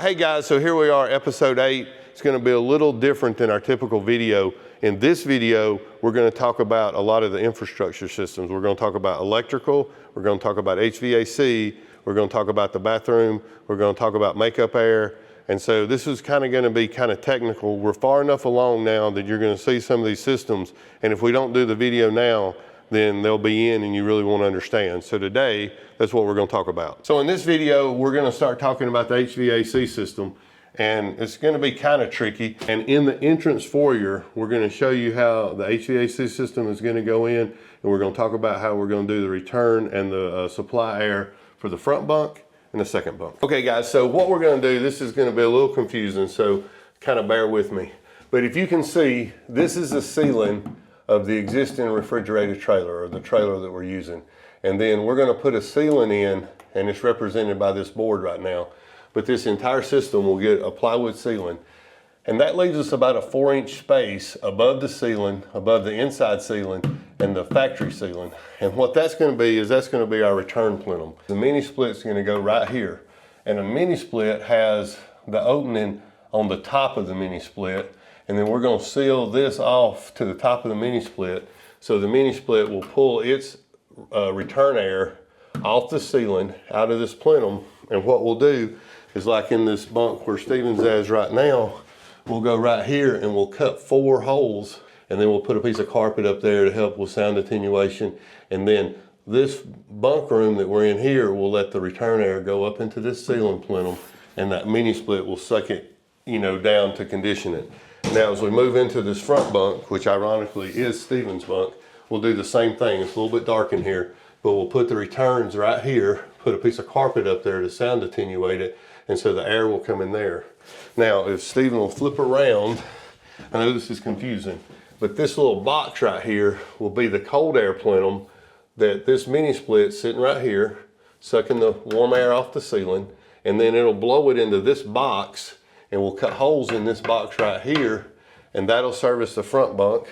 Hey guys, so here we are, episode 8. It's gonna be a little different than our typical video. In this video, we're gonna talk about a lot of the infrastructure systems. We're gonna talk about electrical, we're gonna talk about HVAC, we're gonna talk about the bathroom, we're gonna talk about makeup air. And so this is kind of gonna be kind of technical. We're far enough along now that you're gonna see some of these systems. And if we don't do the video now, then they'll be in and you really won't understand. So today, that's what we're gonna talk about. So in this video, we're gonna start talking about the HVAC system, and it's gonna be kind of tricky. And in the entrance foyer, we're gonna show you how the HVAC system is gonna go in, and we're gonna talk about how we're gonna do the return and the supply air for the front bunk and the second bunk. Okay guys, so what we're gonna do, this is gonna be a little confusing, so kind of bear with me. But if you can see, this is the ceiling of the existing refrigerated trailer, or the trailer that we're using. And then we're gonna put a ceiling in, and it's represented by this board right now. But this entire system will get a plywood ceiling. And that leaves us about a 4-inch space above the ceiling, above the inside ceiling, and the factory ceiling. And what that's gonna be is that's gonna be our return plenum. The mini split's gonna go right here. And a mini split has the opening on the top of the mini split, and then we're gonna seal this off to the top of the mini split, so the mini split will pull its return air off the ceiling out of this plenum. And what we'll do is, like in this bunk where Steven's is right now, we'll go right here and we'll cut 4 holes, and then we'll put a piece of carpet up there to help with sound attenuation. And then this bunk room that we're in here will let the return air go up into this ceiling plenum, and that mini split will suck it, down to condition it. Now, as we move into this front bunk, which ironically is Steven's bunk, we'll do the same thing. It's a little bit dark in here, but we'll put the returns right here, put a piece of carpet up there to sound attenuate it, and so the air will come in there. Now, if Steven will flip around, I know this is confusing, but this little box right here will be the cold air plenum that this mini split sitting right here, sucking the warm air off the ceiling, and then it'll blow it into this box, and we'll cut holes in this box right here, and that'll service the front bunk.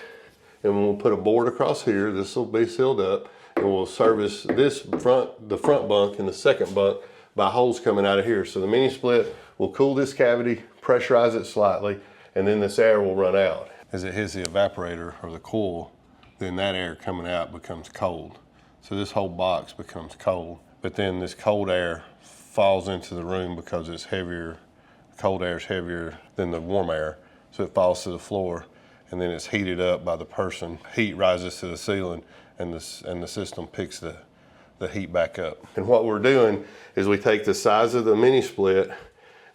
And we'll put a board across here. This will be sealed up, and we'll service the front bunk and the second bunk by holes coming out of here. So the mini split will cool this cavity, pressurize it slightly, and then this air will run out. As it hits the evaporator or the coil, then that air coming out becomes cold. So this whole box becomes cold, but then this cold air falls into the room because it's heavier. Cold air is heavier than the warm air, so it falls to the floor, and then it's heated up by the person. Heat rises to the ceiling, and the system picks the heat back up. And what we're doing is we take the size of the mini split,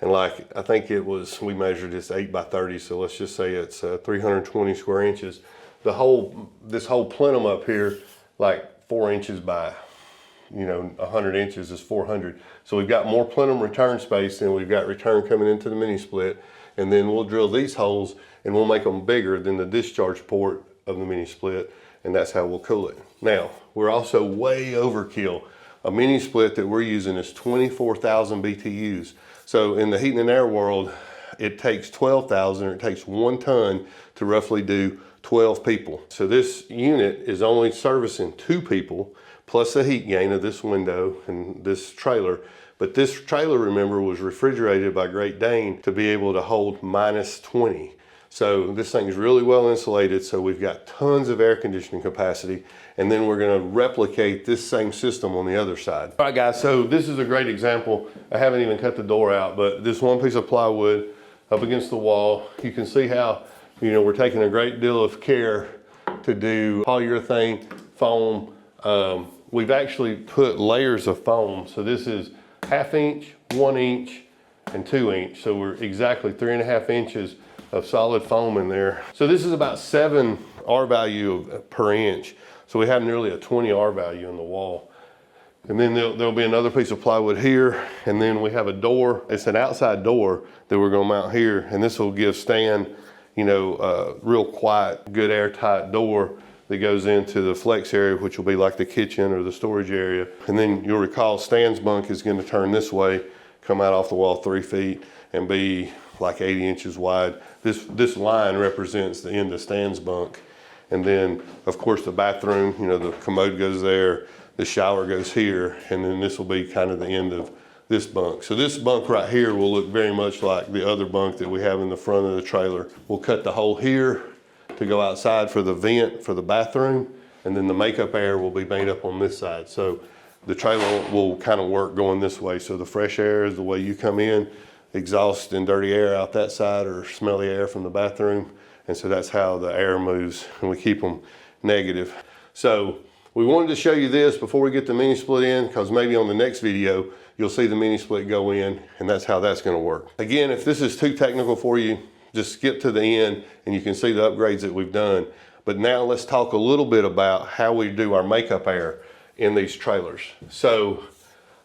and like, I think we measured this 8 by 30, so let's just say it's 320 square inches. This whole plenum up here, like 4 inches by 100 inches is 400. So we've got more plenum return space than we've got return coming into the mini split. And then we'll drill these holes and we'll make them bigger than the discharge port of the mini split. And that's how we'll cool it. Now, we're also way overkill. A mini split that we're using is 24,000 BTUs. So in the heating and air world, it takes 12,000, or it takes 1 ton to roughly do 12 people. So this unit is only servicing 2 people, plus the heat gain of this window and this trailer. But this trailer, remember, was refrigerated by Great Dane to be able to hold -20. So this thing is really well insulated, so we've got tons of air conditioning capacity, and then we're gonna replicate this same system on the other side. All right guys, so this is a great example. I haven't even cut the door out, but this one piece of plywood up against the wall, you can see how, we're taking a great deal of care to do polyurethane, foam. We've actually put layers of foam. So this is 1/2 inch, 1 inch, and 2 inch. So we're exactly 3.5 inches of solid foam in there. So this is about 7 R value per inch. So we have nearly a 20 R value in the wall. And then there'll be another piece of plywood here. And then we have a door. It's an outside door that we're gonna mount here. And this will give Stan, real quiet, good airtight door that goes into the flex area, which will be like the kitchen or the storage area. And then you'll recall Stan's bunk is gonna turn this way, come out off the wall 3 feet, and be like 80 inches wide. This line represents the end of Stan's bunk. And then, of course, the bathroom, the commode goes there, the shower goes here, and then this will be kind of the end of this bunk. So this bunk right here will look very much like the other bunk that we have in the front of the trailer. We'll cut the hole here to go outside for the vent for the bathroom, and then the makeup air will be made up on this side. So the trailer will kind of work going this way. So the fresh air is the way you come in, exhaust and dirty air out that side, or smelly air from the bathroom. And so that's how the air moves, and we keep them negative. So we wanted to show you this before we get the mini split in, because maybe on the next video, you'll see the mini split go in, and that's how that's gonna work. Again, if this is too technical for you, just skip to the end and you can see the upgrades that we've done. But now let's talk a little bit about how we do our makeup air in these trailers. So,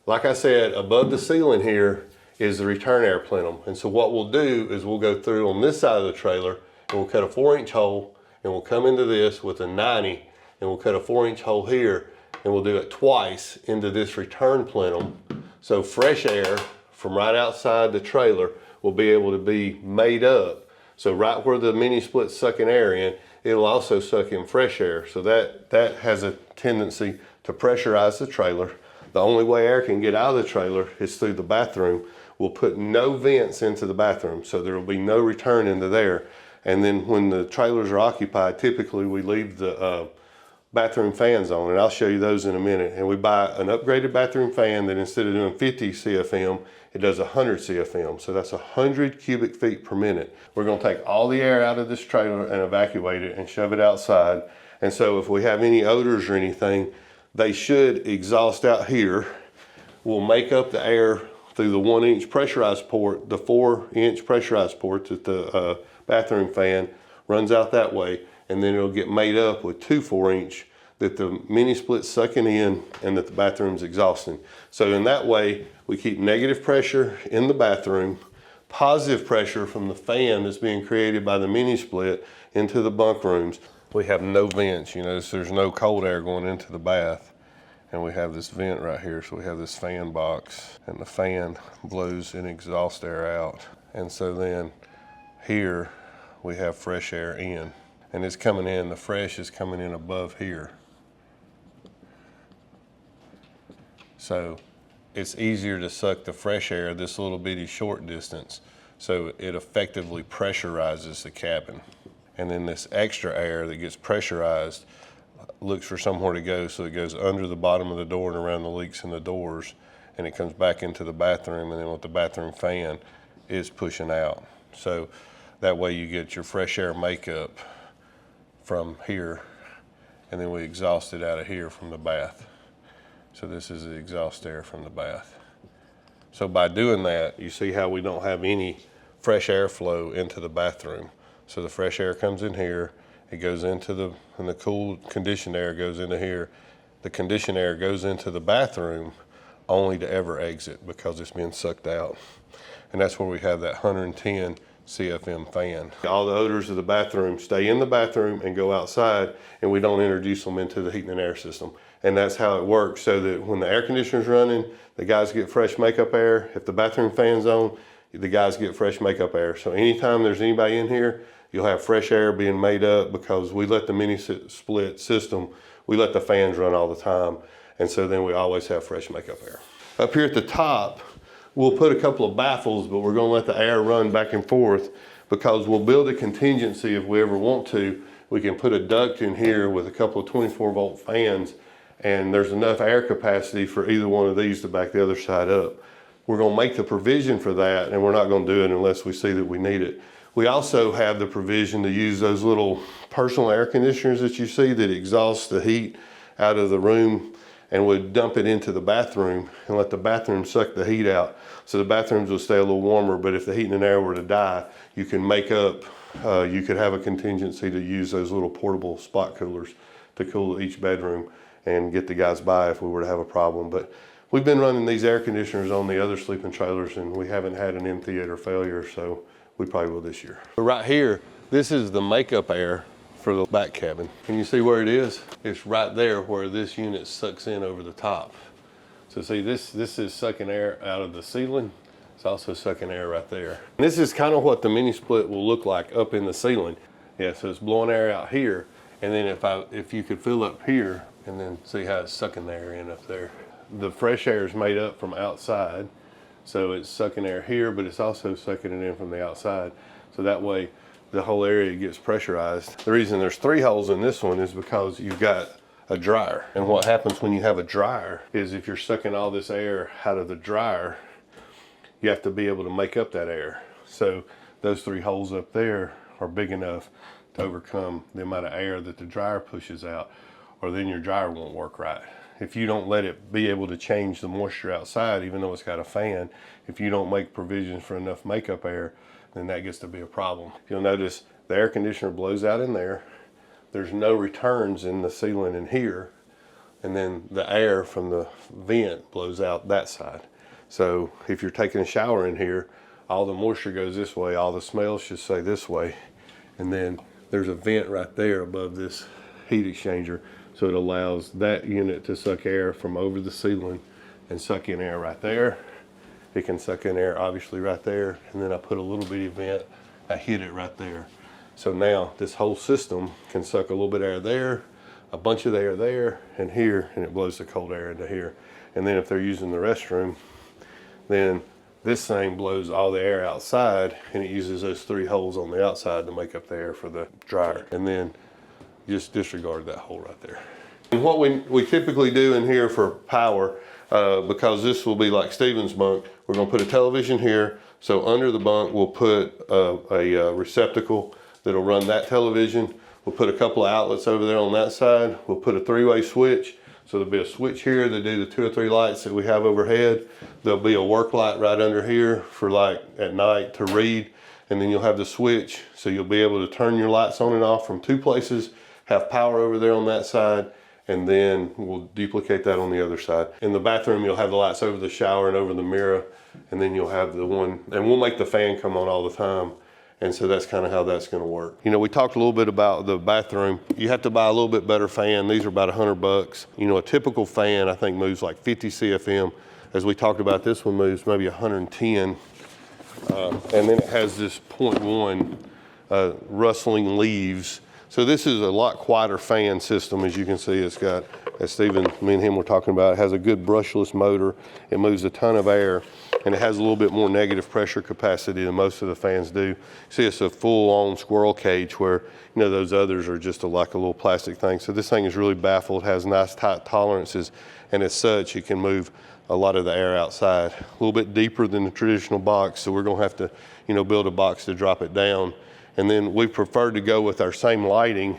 like I said, above the ceiling here is the return air plenum. And so what we'll do is we'll go through on this side of the trailer, and we'll cut a 4-inch hole, and we'll come into this with a 90, and we'll cut a 4-inch hole here, and we'll do it twice into this return plenum. So fresh air from right outside the trailer will be able to be made up. So right where the mini split's sucking air in, it'll also suck in fresh air. So that has a tendency to pressurize the trailer. The only way air can get out of the trailer is through the bathroom. We'll put no vents into the bathroom, so there will be no return into there. And then when the trailers are occupied, typically we leave the bathroom fans on, and I'll show you those in a minute. And we buy an upgraded bathroom fan that instead of doing 50 CFM, it does 100 CFM. So that's 100 cubic feet per minute. We're gonna take all the air out of this trailer and evacuate it and shove it outside. And so if we have any odors or anything, they should exhaust out here. We'll make up the air through the 1-inch pressurized port, the 4-inch pressurized port that the bathroom fan runs out that way. And then it'll get made up with 2 4-inch that the mini split's sucking in and that the bathroom's exhausting. So in that way, we keep negative pressure in the bathroom, positive pressure from the fan that's being created by the mini split into the bunk rooms. We have no vents, you notice there's no cold air going into the bath. And we have this vent right here, so we have this fan box, and the fan blows in exhaust air out. And so then here we have fresh air in. And it's coming in, the fresh is coming in above here. So it's easier to suck the fresh air this little bitty short distance, so it effectively pressurizes the cabin. And then this extra air that gets pressurized looks for somewhere to go, so it goes under the bottom of the door and around the leaks in the doors, and it comes back into the bathroom, and then with the bathroom fan is pushing out. So that way you get your fresh air makeup from here, and then we exhaust it out of here from the bath. So this is the exhaust air from the bath. So by doing that, you see how we don't have any fresh air flow into the bathroom. So the fresh air comes in here, it goes into and the cool conditioned air goes into here. The conditioned air goes into the bathroom only to ever exit because it's been sucked out. And that's where we have that 110 CFM fan. All the odors of the bathroom stay in the bathroom and go outside, and we don't introduce them into the heating and air system. And that's how it works, so that when the air conditioner's running, the guys get fresh makeup air. If the bathroom fan's on, the guys get fresh makeup air. So anytime there's anybody in here, you'll have fresh air being made up, because we let the mini split system, we let the fans run all the time. And so then we always have fresh makeup air. Up here at the top, we'll put a couple of baffles, but we're gonna let the air run back and forth, because we'll build a contingency if we ever want to. We can put a duct in here with a couple of 24-volt fans, and there's enough air capacity for either one of these to back the other side up. We're gonna make the provision for that, and we're not gonna do it unless we see that we need it. We also have the provision to use those little personal air conditioners that you see that exhaust the heat out of the room, and would dump it into the bathroom and let the bathroom suck the heat out. So the bathrooms will stay a little warmer, but if the heat and air were to die, you can make up, you could have a contingency to use those little portable spot coolers to cool each bedroom and get the guys by if we were to have a problem. But we've been running these air conditioners on the other sleeping trailers, and we haven't had an in-theater failure, so we probably will this year. Right here, this is the makeup air for the back cabin. Can you see where it is? It's right there where this unit sucks in over the top. So see, this is sucking air out of the ceiling. It's also sucking air right there. And this is kind of what the mini split will look like up in the ceiling. Yeah, so it's blowing air out here, and then if you could fill up here, and then see how it's sucking the air in up there. The fresh air is made up from outside, So it's sucking air here, but it's also sucking it in from the outside. So that way the whole area gets pressurized. The reason there's 3 holes in this one is because you've got a dryer. And what happens when you have a dryer is if you're sucking all this air out of the dryer, you have to be able to make up that air. So those 3 holes up there are big enough to overcome the amount of air that the dryer pushes out, or then your dryer won't work right. If you don't let it be able to change the moisture outside, even though it's got a fan, if you don't make provisions for enough makeup air, then that gets to be a problem. You'll notice the air conditioner blows out in there. There's no returns in the ceiling in here. And then the air from the vent blows out that side. So if you're taking a shower in here, all the moisture goes this way, all the smells should stay this way. And then there's a vent right there above this heat exchanger. So it allows that unit to suck air from over the ceiling and suck in air right there. It can suck in air obviously right there. And then I put a little bitty vent, I hit it right there. So now this whole system can suck a little bit of air there, a bunch of air there and here, and it blows the cold air into here. And then if they're using the restroom, then this thing blows all the air outside, and it uses those 3 holes on the outside to make up the air for the dryer. And then just disregard that hole right there. And what we typically do in here for power, because this will be like Steven's bunk, we're gonna put a television here. So under the bunk, we'll put a receptacle that'll run that television. We'll put a couple of outlets over there on that side. We'll put a 3-way switch. So there'll be a switch here to do the 2 or 3 lights that we have overhead. There'll be a work light right under here for like at night to read. And then you'll have the switch. So you'll be able to turn your lights on and off from 2 places, have power over there on that side, and then we'll duplicate that on the other side. In the bathroom, you'll have the lights over the shower and over the mirror. And then you'll have the one, and we'll make the fan come on all the time. And so that's kind of how that's going to work. You know, we talked a little bit about the bathroom. You have to buy a little bit better fan. These are about $100. You know, a typical fan, I think, moves like 50 CFM. As we talked about, this one moves maybe 110. And then it has this 0.1 rustling leaves. So this is a lot quieter fan system. As you can see, it's got, as Steven, me and him were talking about, it has a good brushless motor. It moves a ton of air. And it has a little bit more negative pressure capacity than most of the fans do. See, it's a full-on squirrel cage where, you know, those others are just like a little plastic thing. So this thing is really baffled, has nice tight tolerances, and as such, it can move a lot of the air outside. A little bit deeper than the traditional box, so we're gonna have to, you know, build a box to drop it down. And then we preferred to go with our same lighting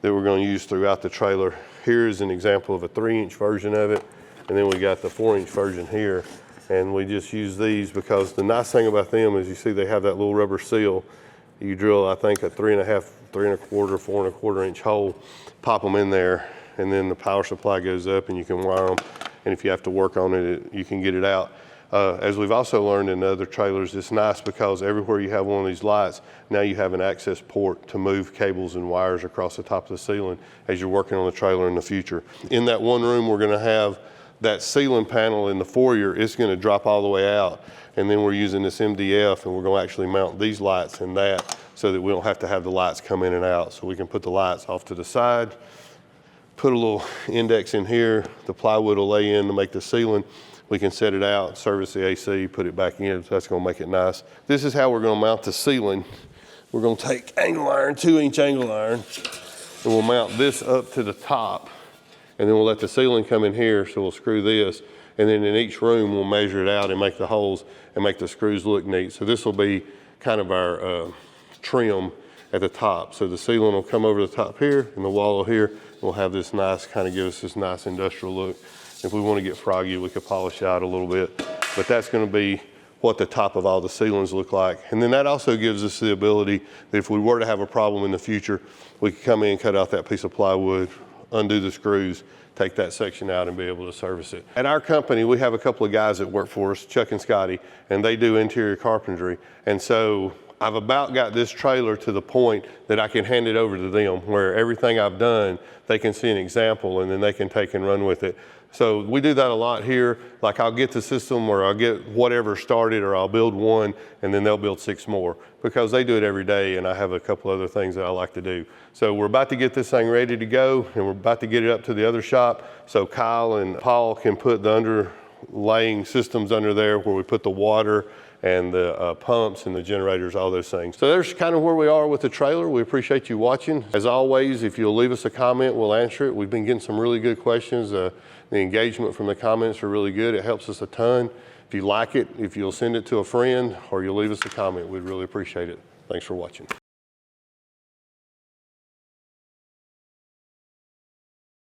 that we're gonna use throughout the trailer. Here is an example of a 3-inch version of it, and then we got the 4-inch version here. And we just use these because the nice thing about them is you see they have that little rubber seal. You drill, I think, a 3.5, 3.25, 4.25 inch hole, pop them in there, and then the power supply goes up and you can wire them. And if you have to work on it, you can get it out. As we've also learned in other trailers, it's nice because everywhere you have one of these lights, now you have an access port to move cables and wires across the top of the ceiling as you're working on the trailer in the future. In that one room, we're gonna have that ceiling panel in the foyer is going to drop all the way out. And then we're using this MDF, and we're going to actually mount these lights in that so that we don't have to have the lights come in and out. So we can put the lights off to the side, put a little index in here. The plywood will lay in to make the ceiling. We can set it out, service the AC, put it back in. So that's going to make it nice. This is how we're going to mount the ceiling. We're going to take angle iron, 2-inch angle iron, and we'll mount this up to the top. And then we'll let the ceiling come in here, so we'll screw this. And then in each room, we'll measure it out and make the holes and make the screws look neat. So this will be kind of our trim at the top. So the ceiling will come over the top here, and the wall here will have this nice, kind of give us this nice industrial look. If we want to get froggy, we could polish out a little bit. But that's going to be what the top of all the ceilings look like. And then that also gives us the ability that if we were to have a problem in the future, we could come in and cut out that piece of plywood, undo the screws, take that section out and be able to service it. At our company, we have a couple of guys that work for us, Chuck and Scotty, and they do interior carpentry. And so I've about got this trailer to the point that I can hand it over to them, where everything I've done, they can see an example and then they can take and run with it. So we do that a lot here. Like I'll get the system or I'll get whatever started, or I'll build one and then they'll build 6 more because they do it every day, and I have a couple other things that I like to do. So we're about to get this thing ready to go, and we're about to get it up to the other shop so Kyle and Paul can put the laying systems under there where we put the water and the pumps and the generators, all those things. So there's kind of where we are with the trailer. We appreciate you watching. As always, if you'll leave us a comment, we'll answer it. We've been getting some really good questions. The engagement from the comments are really good. It helps us a ton. If you like it, if you'll send it to a friend or you'll leave us a comment, we'd really appreciate it. Thanks for watching.